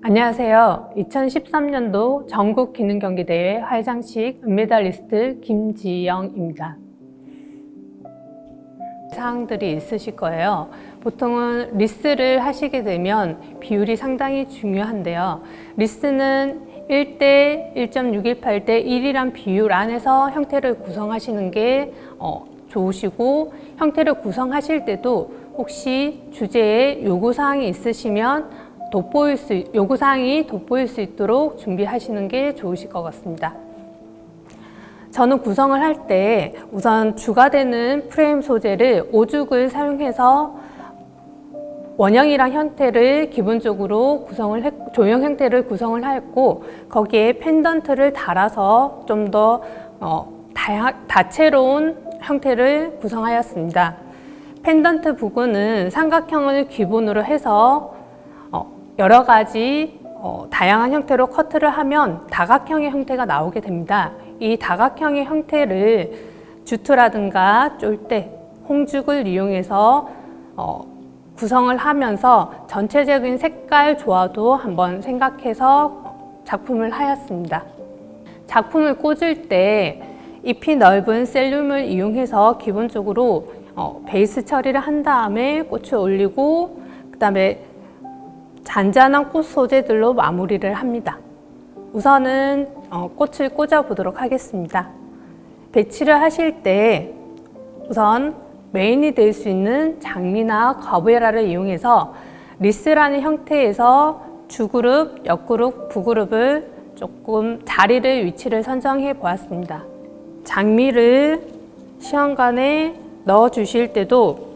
안녕하세요. 2013년도 전국기능경기대회 활장식 은메달리스트 김지영입니다. 사항들이 있으실 거예요. 보통은 리스를 하시게 되면 비율이 상당히 중요한데요. 리스는 1대 1.618대 1이란 비율 안에서 형태를 구성하시는 게 좋으시고, 형태를 구성하실 때도 혹시 주제에 요구사항이 있으시면 요구사항이 돋보일 수 있도록 준비하시는 게 좋으실 것 같습니다. 저는 구성을 할 때 우선 주가 되는 프레임 소재를 오죽을 사용해서 원형이랑 형태를 기본적으로 조형 형태를 구성을 했고, 거기에 펜던트를 달아서 좀 더 다채로운 형태를 구성하였습니다. 펜던트 부분은 삼각형을 기본으로 해서 여러 가지 다양한 형태로 커트를 하면 다각형의 형태가 나오게 됩니다. 이 다각형의 형태를 주트라든가 쫄대, 홍죽을 이용해서 구성을 하면서 전체적인 색깔 조화도 한번 생각해서 작품을 하였습니다. 작품을 꽂을 때 잎이 넓은 셀륨을 이용해서 기본적으로 베이스 처리를 한 다음에 꽃을 올리고, 그 다음에 잔잔한 꽃 소재들로 마무리를 합니다. 우선은 꽃을 꽂아 보도록 하겠습니다. 배치를 하실 때 우선 메인이 될 수 있는 장미나 거베라를 이용해서 리스라는 형태에서 주그룹, 옆그룹, 부그룹을 조금 위치를 선정해 보았습니다. 장미를 시험관에 넣어 주실 때도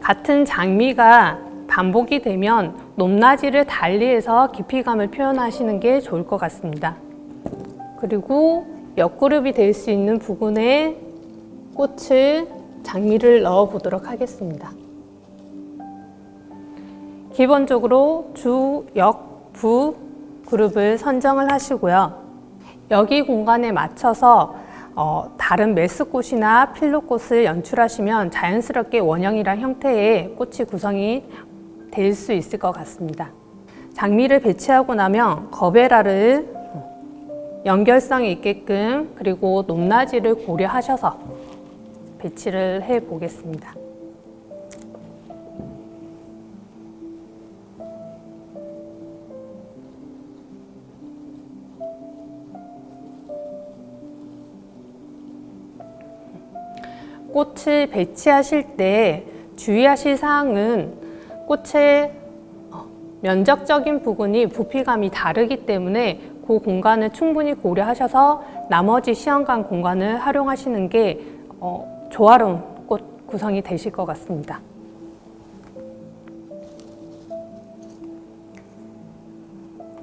같은 장미가 반복이 되면 높낮이를 달리해서 깊이감을 표현하시는 게 좋을 것 같습니다. 그리고 옆그룹이 될 수 있는 부분에 장미를 넣어 보도록 하겠습니다. 기본적으로 주, 역, 부 그룹을 선정을 하시고요. 여기 공간에 맞춰서 다른 메스꽃이나 필로꽃을 연출하시면 자연스럽게 원형이랑 형태의 꽃이 구성이 될 수 있을 것 같습니다. 장미를 배치하고 나면 거베라를 연결성이 있게끔, 그리고 높낮이를 고려하셔서 배치를 해 보겠습니다. 꽃을 배치하실 때 주의하실 사항은 꽃의 면적적인 부분이 부피감이 다르기 때문에 그 공간을 충분히 고려하셔서 나머지 시험관 공간을 활용하시는 게 조화로운 꽃 구성이 되실 것 같습니다.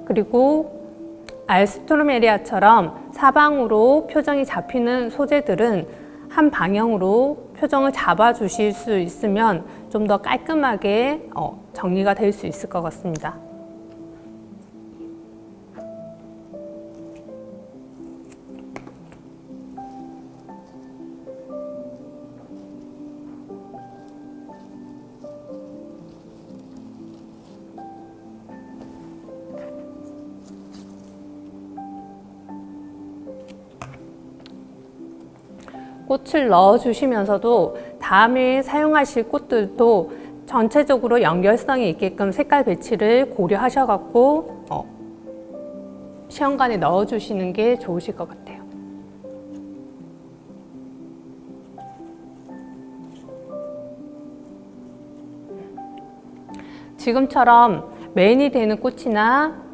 그리고 알스트로메리아처럼 사방으로 표정이 잡히는 소재들은 한 방향으로 표정을 잡아 주실 수 있으면 좀 더 깔끔하게 정리가 될 수 있을 것 같습니다. 꽃을 넣어 주시면서도 다음에 사용하실 꽃들도 전체적으로 연결성이 있게끔 색깔 배치를 고려하셔 갖고 시험관에 넣어 주시는 게 좋으실 것 같아요. 지금처럼 메인이 되는 꽃이나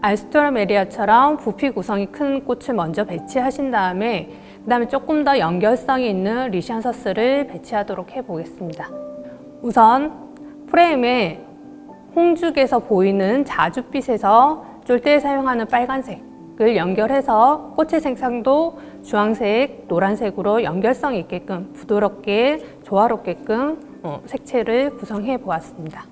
알스트로메리아처럼 부피 구성이 큰 꽃을 먼저 배치하신 다음에, 그 다음에 조금 더 연결성이 있는 리샨서스를 배치하도록 해보겠습니다. 우선 프레임에 홍죽에서 보이는 자줏빛에서 쫄대에 사용하는 빨간색을 연결해서 꽃의 색상도 주황색, 노란색으로 연결성 있게끔 부드럽게 조화롭게끔 색채를 구성해 보았습니다.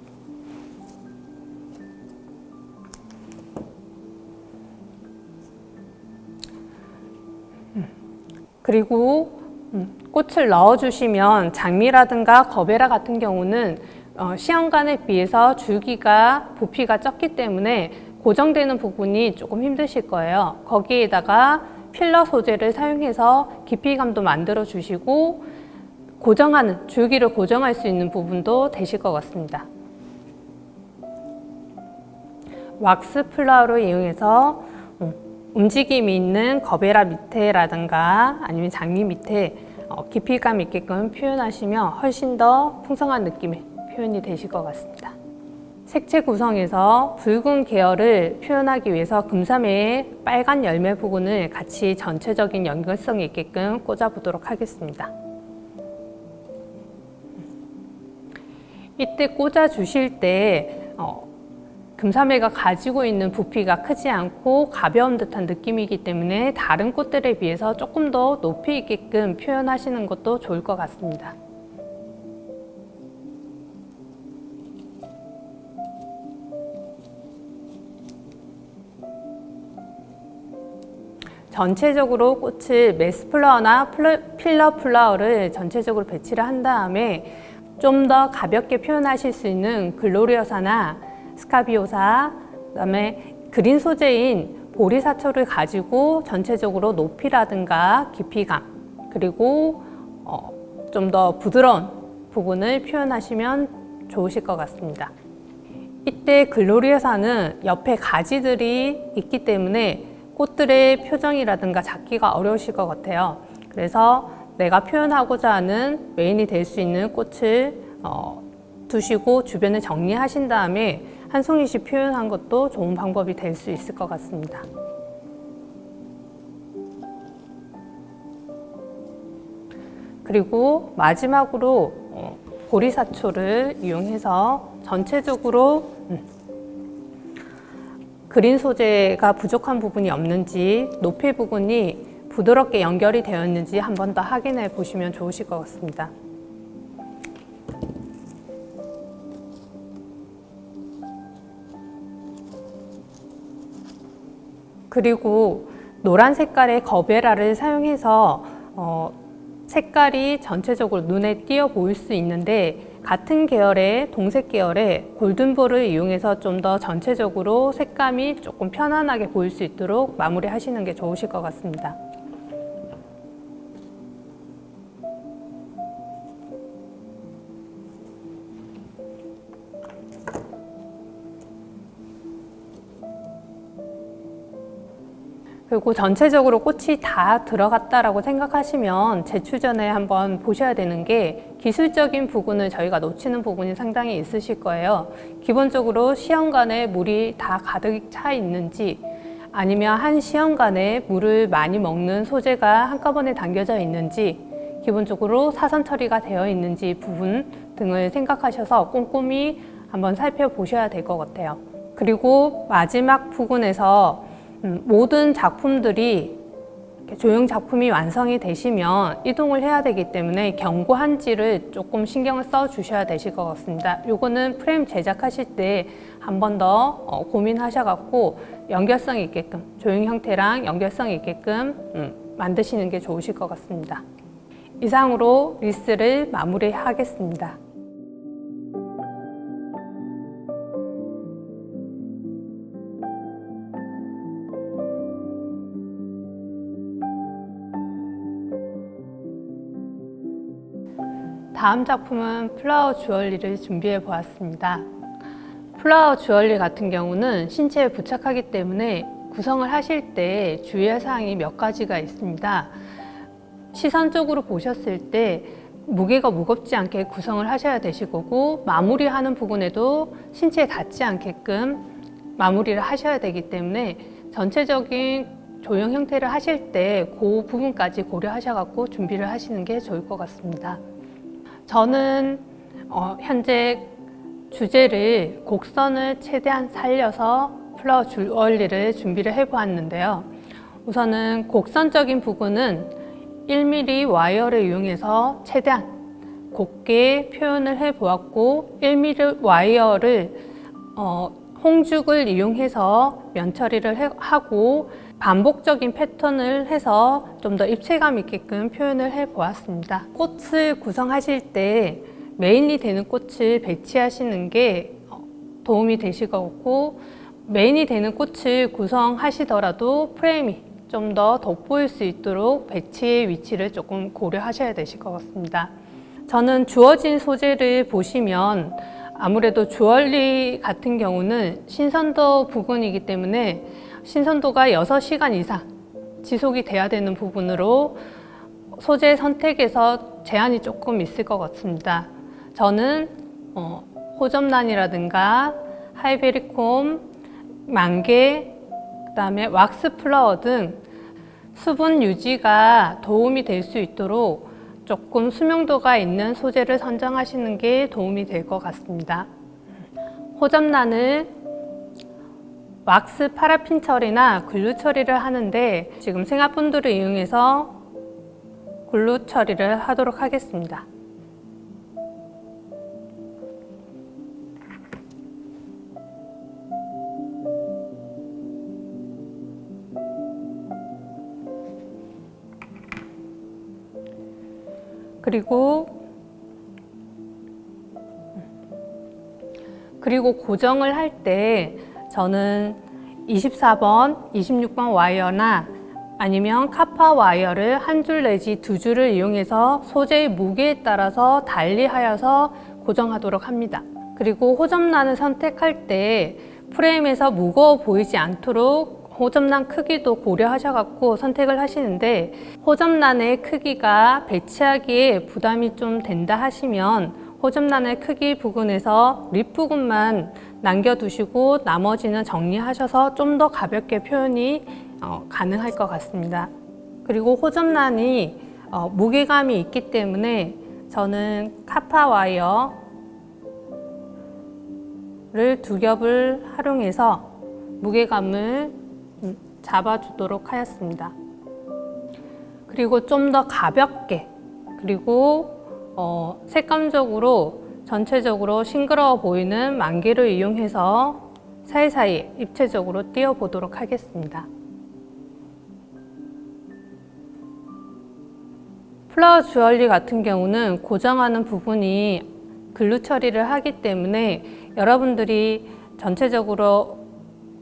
그리고 꽃을 넣어주시면 장미라든가 거베라 같은 경우는 시험관에 비해서 줄기가 부피가 적기 때문에 고정되는 부분이 조금 힘드실 거예요. 거기에다가 필러 소재를 사용해서 깊이감도 만들어 주시고 고정하는, 줄기를 고정할 수 있는 부분도 되실 것 같습니다. 왁스 플라워를 이용해서 움직임이 있는 거베라 밑에라든가 아니면 장미 밑에 깊이감 있게끔 표현하시면 훨씬 더 풍성한 느낌의 표현이 되실 것 같습니다. 색채 구성에서 붉은 계열을 표현하기 위해서 금사매의 빨간 열매 부분을 같이 전체적인 연결성 있게끔 꽂아 보도록 하겠습니다. 이때 꽂아 주실 때 금사매가 가지고 있는 부피가 크지 않고 가벼운 듯한 느낌이기 때문에 다른 꽃들에 비해서 조금 더 높이 있게끔 표현하시는 것도 좋을 것 같습니다. 전체적으로 꽃을 메스 플라워나 필러 플라워를 전체적으로 배치를 한 다음에 좀 더 가볍게 표현하실 수 있는 글로리오사나 스카비오사, 그다음에 그린 소재인 보리사초를 가지고 전체적으로 높이라든가 깊이감, 그리고 좀 더 부드러운 부분을 표현하시면 좋으실 것 같습니다. 이때 글로리오사는 옆에 가지들이 있기 때문에 꽃들의 표정이라든가 잡기가 어려우실 것 같아요. 그래서 내가 표현하고자 하는 메인이 될 수 있는 꽃을 두시고 주변을 정리하신 다음에 한 송이씩 표현한 것도 좋은 방법이 될 수 있을 것 같습니다. 그리고 마지막으로 보리사초를 이용해서 전체적으로 그린 소재가 부족한 부분이 없는지, 높이 부분이 부드럽게 연결이 되어 있는지 한 번 더 확인해 보시면 좋으실 것 같습니다. 그리고 노란 색깔의 거베라를 사용해서 색깔이 전체적으로 눈에 띄어 보일 수 있는데 같은 계열의 동색 계열의 골든볼을 이용해서 좀 더 전체적으로 색감이 조금 편안하게 보일 수 있도록 마무리 하시는 게 좋으실 것 같습니다. 그리고 전체적으로 꽃이 다 들어갔다라고 생각하시면 제출 전에 한번 보셔야 되는 게 기술적인 부분을 저희가 놓치는 부분이 상당히 있으실 거예요. 기본적으로 시험관에 물이 다 가득 차 있는지 아니면 한 시험관에 물을 많이 먹는 소재가 한꺼번에 담겨져 있는지 기본적으로 사선 처리가 되어 있는지 부분 등을 생각하셔서 꼼꼼히 한번 살펴보셔야 될 것 같아요. 그리고 마지막 부분에서 모든 작품들이 조형 작품이 완성이 되시면 이동을 해야 되기 때문에 경고한지를 조금 신경을 써 주셔야 되실 것 같습니다. 요거는 프레임 제작하실 때 한 번 더 고민하셔갖고 연결성 있게끔 조형 형태랑 연결성 있게끔 만드시는 게 좋으실 것 같습니다. 이상으로 리스를 마무리하겠습니다. 다음 작품은 플라워 주얼리를 준비해 보았습니다. 플라워 주얼리 같은 경우는 신체에 부착하기 때문에 구성을 하실 때 주의할 사항이 몇 가지가 있습니다. 시선적으로 보셨을 때 무게가 무겁지 않게 구성을 하셔야 되실 거고 마무리하는 부분에도 신체에 닿지 않게끔 마무리를 하셔야 되기 때문에 전체적인 조형 형태를 하실 때 그 부분까지 고려하셔서 준비를 하시는 게 좋을 것 같습니다. 저는 현재 주제를 곡선을 최대한 살려서 플라워 주얼리를 준비를 해보았는데요. 우선은 곡선적인 부분은 1mm 와이어를 이용해서 최대한 곱게 표현을 해보았고 1mm 와이어를 홍죽을 이용해서 면 처리를 하고 반복적인 패턴을 해서 좀 더 입체감 있게끔 표현을 해 보았습니다. 꽃을 구성하실 때 메인이 되는 꽃을 배치하시는 게 도움이 되실 것 같고, 메인이 되는 꽃을 구성하시더라도 프레임이 좀 더 돋보일 수 있도록 배치의 위치를 조금 고려하셔야 되실 것 같습니다. 저는 주어진 소재를 보시면 아무래도 주얼리 같은 경우는 신선도 부분이기 때문에 신선도가 6시간 이상 지속이 돼야 되는 부분으로 소재 선택에서 제한이 조금 있을 것 같습니다. 저는 호접란이라든가 하이베리콤, 만개, 그다음에 왁스 플라워 등 수분 유지가 도움이 될 수 있도록 조금 수명도가 있는 소재를 선정하시는 게 도움이 될 것 같습니다. 호접란을 왁스 파라핀 처리나 글루 처리를 하는데 지금 생화분들을 이용해서 글루 처리를 하도록 하겠습니다. 그리고 고정을 할 때 저는 24번, 26번 와이어나 아니면 카파 와이어를 한 줄 내지 두 줄을 이용해서 소재의 무게에 따라서 달리하여서 고정하도록 합니다. 그리고 호접란을 선택할 때 프레임에서 무거워 보이지 않도록 호접란 크기도 고려하셔서 선택을 하시는데, 호접란의 크기가 배치하기에 부담이 좀 된다 하시면 호접란의 크기 부분에서 립 부분만 남겨두시고 나머지는 정리하셔서 좀 더 가볍게 표현이 가능할 것 같습니다. 그리고 호접란이 무게감이 있기 때문에 저는 카파 와이어를 2겹을 활용해서 무게감을 잡아주도록 하였습니다. 그리고 좀 더 가볍게, 그리고 색감적으로 전체적으로 싱그러워 보이는 만개를 이용해서 사이사이 입체적으로 띄워 보도록 하겠습니다. 플라워 주얼리 같은 경우는 고정하는 부분이 글루 처리를 하기 때문에 여러분들이 전체적으로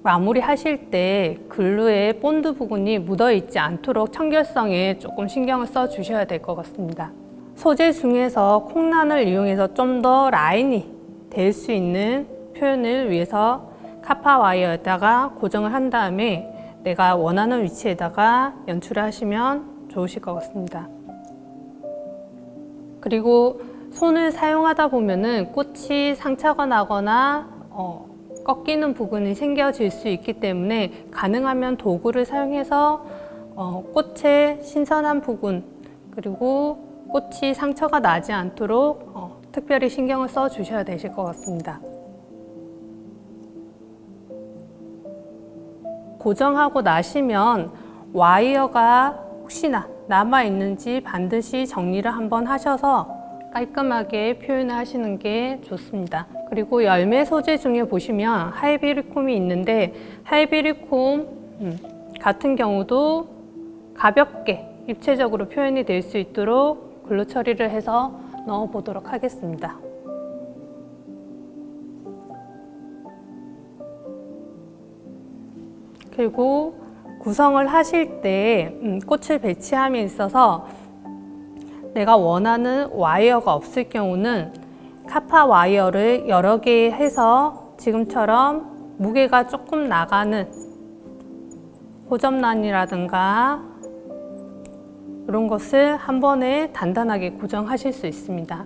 마무리 하실 때 글루의 본드 부분이 묻어 있지 않도록 청결성에 조금 신경을 써 주셔야 될 것 같습니다. 소재 중에서 콩란을 이용해서 좀 더 라인이 될 수 있는 표현을 위해서 카파 와이어에다가 고정을 한 다음에 내가 원하는 위치에다가 연출을 하시면 좋으실 것 같습니다. 그리고 손을 사용하다 보면은 꽃이 상처가 나거나 꺾이는 부분이 생겨질 수 있기 때문에 가능하면 도구를 사용해서 꽃의 신선한 부분, 그리고 꽃이 상처가 나지 않도록 특별히 신경을 써 주셔야 되실 것 같습니다. 고정하고 나시면 와이어가 혹시나 남아 있는지 반드시 정리를 한번 하셔서 깔끔하게 표현을 하시는 게 좋습니다. 그리고 열매 소재 중에 보시면 하이베리콤이 있는데, 하이베리콤 같은 경우도 가볍게 입체적으로 표현이 될 수 있도록 글루 처리를 해서 넣어 보도록 하겠습니다. 그리고 구성을 하실 때 꽃을 배치함에 있어서 내가 원하는 와이어가 없을 경우는 카파 와이어를 여러 개 해서 지금처럼 무게가 조금 나가는 호접란이라든가 이런 것을 한 번에 단단하게 고정하실 수 있습니다.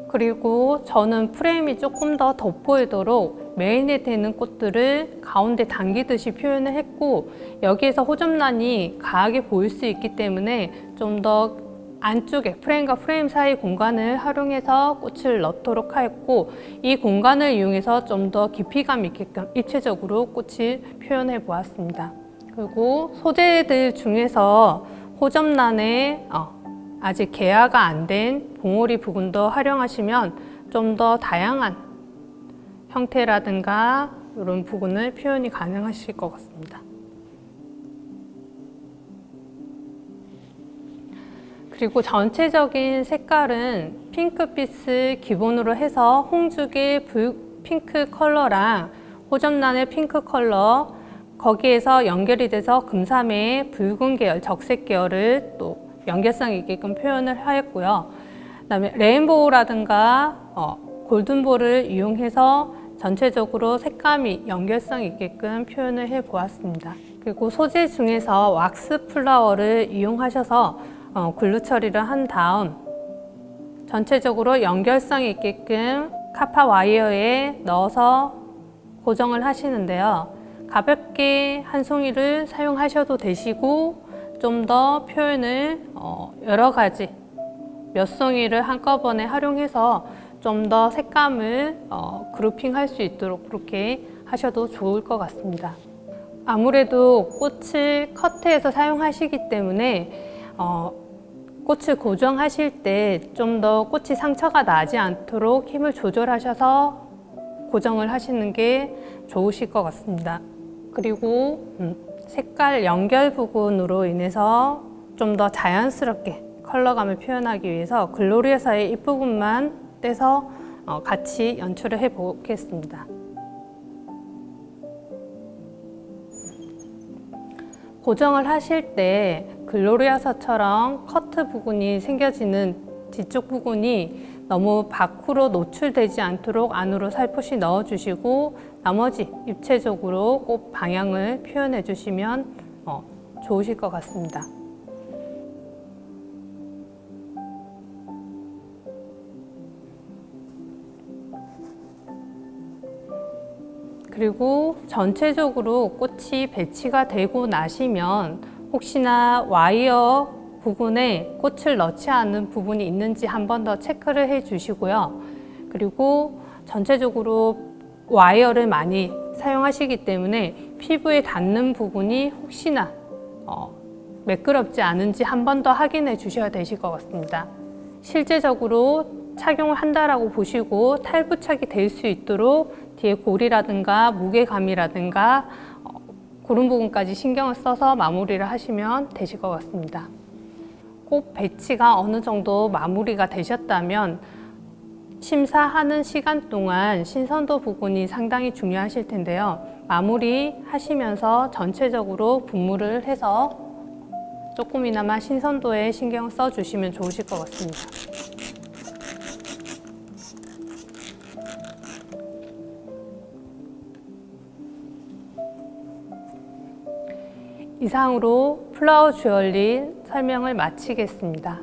그리고 저는 프레임이 조금 더 돋보이도록 메인에 되는 꽃들을 가운데 당기듯이 표현을 했고, 여기에서 호접란이 가하게 보일 수 있기 때문에 좀 더 안쪽에 프레임과 프레임 사이 공간을 활용해서 꽃을 넣도록 하였고, 이 공간을 이용해서 좀 더 깊이감 있게끔 입체적으로 꽃을 표현해 보았습니다. 그리고 소재들 중에서 호접란에 아직 개화가 안 된 봉오리 부분도 활용하시면 좀 더 다양한 형태라든가 이런 부분을 표현이 가능하실 것 같습니다. 그리고 전체적인 색깔은 핑크빛을 기본으로 해서 홍죽의 핑크 컬러랑 호접란의 핑크 컬러, 거기에서 연결이 돼서 금삼의 붉은 계열, 적색 계열을 또 연결성 있게끔 표현을 하였고요. 그다음에 레인보우라든가 골든볼을 이용해서 전체적으로 색감이 연결성 있게끔 표현을 해 보았습니다. 그리고 소재 중에서 왁스 플라워를 이용하셔서 글루 처리를 한 다음 전체적으로 연결성 있게끔 카파 와이어에 넣어서 고정을 하시는데요. 가볍게 한 송이를 사용하셔도 되시고 좀 더 표현을 여러 가지 몇 송이를 한꺼번에 활용해서 좀 더 색감을 그루핑 할 수 있도록 그렇게 하셔도 좋을 것 같습니다. 아무래도 꽃을 커트해서 사용하시기 때문에 꽃을 고정하실 때 좀 더 꽃이 상처가 나지 않도록 힘을 조절하셔서 고정을 하시는 게 좋으실 것 같습니다. 그리고 색깔 연결 부분으로 인해서 좀 더 자연스럽게 컬러감을 표현하기 위해서 글로리아사의 잎부분만 떼서 같이 연출을 해 보겠습니다. 고정을 하실 때 글로리아사처럼 커트 부분이 생겨지는 뒤쪽 부분이 너무 밖으로 노출되지 않도록 안으로 살포시 넣어주시고 나머지 입체적으로 꽃 방향을 표현해 주시면 좋으실 것 같습니다. 그리고 전체적으로 꽃이 배치가 되고 나시면 혹시나 와이어 부분에 꽃을 넣지 않은 부분이 있는지 한 번 더 체크를 해 주시고요. 그리고 전체적으로 와이어를 많이 사용하시기 때문에 피부에 닿는 부분이 혹시나 매끄럽지 않은지 한 번 더 확인해 주셔야 되실 것 같습니다. 실제적으로 착용을 한다라고 보시고 탈부착이 될 수 있도록 뒤에 고리라든가 무게감이라든가 그런 부분까지 신경을 써서 마무리를 하시면 되실 것 같습니다. 꽃 배치가 어느 정도 마무리가 되셨다면 심사하는 시간 동안 신선도 부분이 상당히 중요하실 텐데요. 마무리 하시면서 전체적으로 분무를 해서 조금이나마 신선도에 신경을 써주시면 좋으실 것 같습니다. 이상으로 플라워 주얼리 설명을 마치겠습니다.